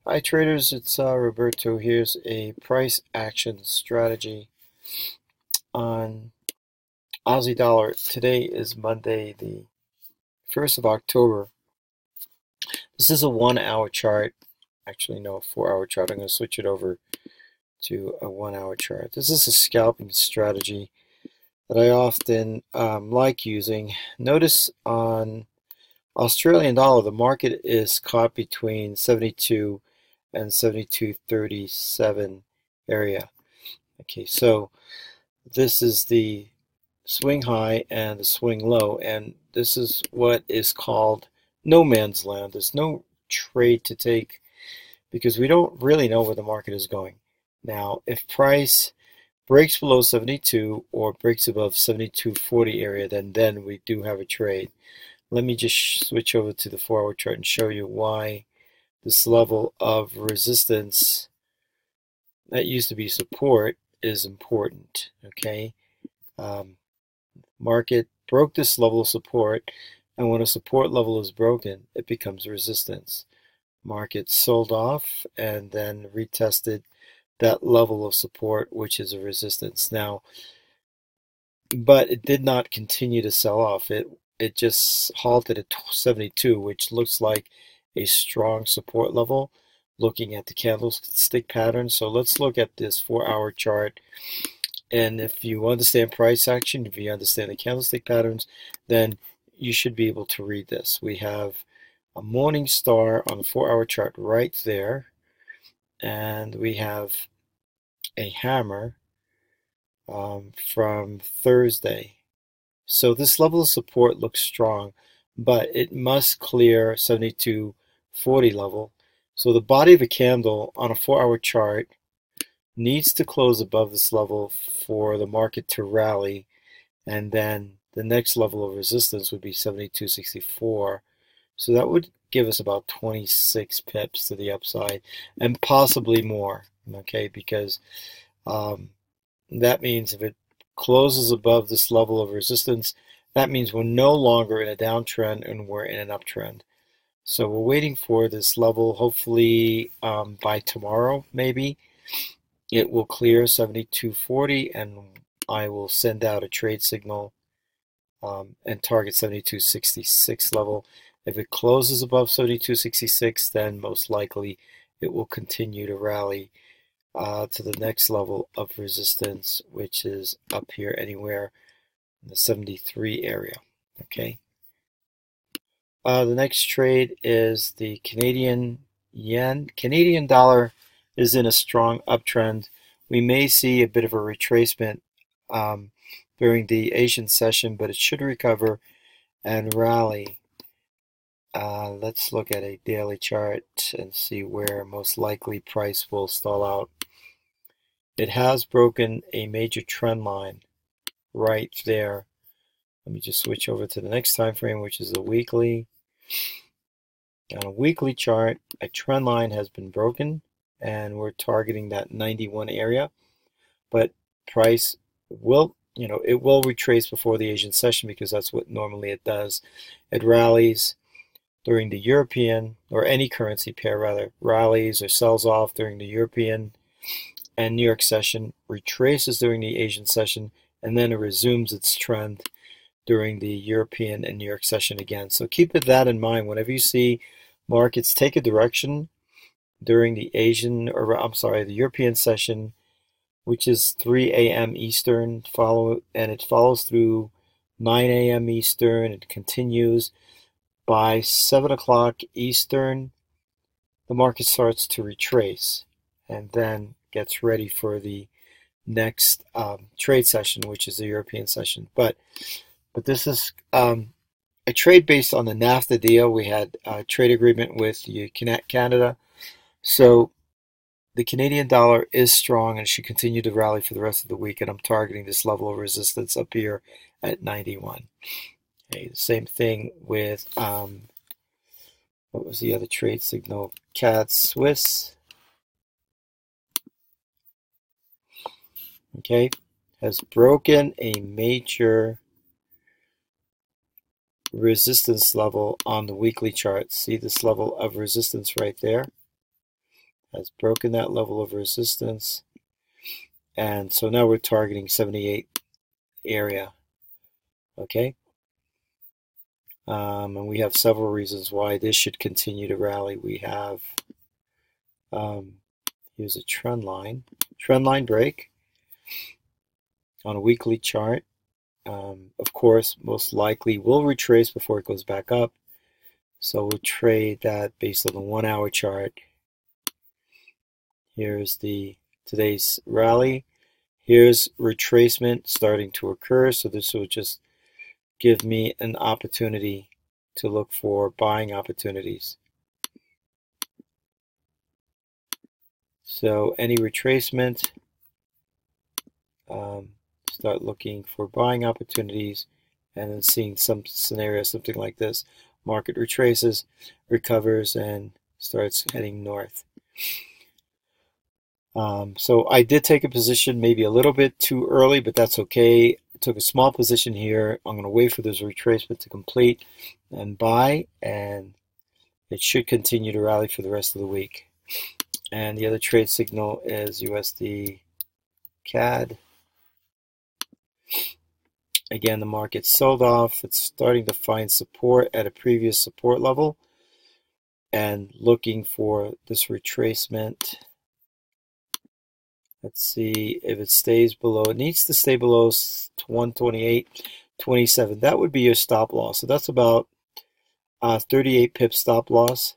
Hi traders, it's Roberto. Here's a price action strategy on Aussie dollar. Today is Monday, the 1st of October. This is a 1 hour chart. Actually, no, a 4 hour chart. I'm going to switch it over to a 1 hour chart. This is a scalping strategy that I often like using. Notice on Australian dollar, the market is caught between 72 and 72.37 area. Okay, so this is the swing high and the swing low, and this is what is called no man's land. There's no trade to take because we don't really know where the market is going. Now, if price breaks below 72 or breaks above 72.40 area, then we do have a trade. Let me just switch over to the 4 hour chart and show you why this level of resistance that used to be support is important. Okay, market broke this level of support, and when a support level is broken, it becomes resistance. Market sold off and then retested that level of support, which is a resistance. Now, but it did not continue to sell off. It just halted at 72, which looks like a strong support level looking at the candlestick pattern. So let's look at this 4 hour chart. And if you understand price action, if you understand the candlestick patterns, then you should be able to read this. We have a morning star on the 4 hour chart right there. And we have a hammer from Thursday. So this level of support looks strong, but it must clear 72.40 level. So the body of a candle on a 4 hour chart needs to close above this level for the market to rally, and then the next level of resistance would be 72.64. So that would give us about 26 pips to the upside, and possibly more. Okay, because that means if it closes above this level of resistance, that means we're no longer in a downtrend and we're in an uptrend. So we're waiting for this level. Hopefully by tomorrow, maybe it will clear 72.40, and I will send out a trade signal and target 72.66 level. If it closes above 72.66, then most likely it will continue to rally to the next level of resistance, which is up here anywhere in the 73 area. Okay. The next trade is the Canadian yen. Canadian dollar is in a strong uptrend. We may see a bit of a retracement during the Asian session, but it should recover and rally. Let's look at a daily chart and see where most likely price will stall out. It has broken a major trend line right there. Let me just switch over to the next time frame, which is the weekly. On a weekly chart, a trend line has been broken, and we're targeting that 91 area. But price will, it will retrace before the Asian session because that's what normally it does. It rallies during the European, or any currency pair rather, rallies or sells off during the European and New York session, retraces during the Asian session, and then it resumes its trend during the European and New York session again. So keep that in mind whenever you see markets take a direction during the the European session, which is 3 a.m. Eastern, and it follows through 9 a.m. Eastern. It continues by 7 o'clock Eastern. The market starts to retrace and then gets ready for the next trade session, which is the European session. But this is a trade based on the NAFTA deal. We had a trade agreement with Canada. So the Canadian dollar is strong and should continue to rally for the rest of the week. And I'm targeting this level of resistance up here at 91. Okay, the same thing with, what was the other trade signal? CAD Swiss. Okay, has broken a major resistance level on the weekly chart. See this level of resistance right there? has broken that level of resistance. And so now we're targeting 78 area. Okay. And we have several reasons why this should continue to rally. We have, here's a trend line break on a weekly chart. Of course, most likely will retrace before it goes back up. So we'll trade that based on the 1 hour chart. Here's today's rally. Here's retracement starting to occur. So this will just give me an opportunity to look for buying opportunities. So any retracement, start looking for buying opportunities, and then seeing some scenario, something like this. Market retraces, recovers, and starts heading north. So I did take a position maybe a little bit too early, but that's okay. I took a small position here. I'm going to wait for this retracement to complete and buy, and it should continue to rally for the rest of the week. And the other trade signal is USDCAD. Again, the market sold off. It's starting to find support at a previous support level and looking for this retracement. Let's see if it stays below. It needs to stay below 128.27. That would be your stop loss. So that's about 38 pips stop loss.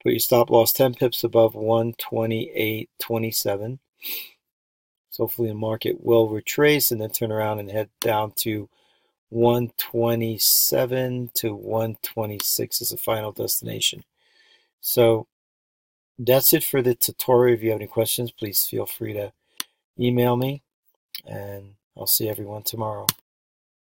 Put your stop loss 10 pips above 128.27. So hopefully the market will retrace and then turn around and head down to 127 to 126 as a final destination. So that's it for the tutorial. If you have any questions, please feel free to email me, and I'll see everyone tomorrow.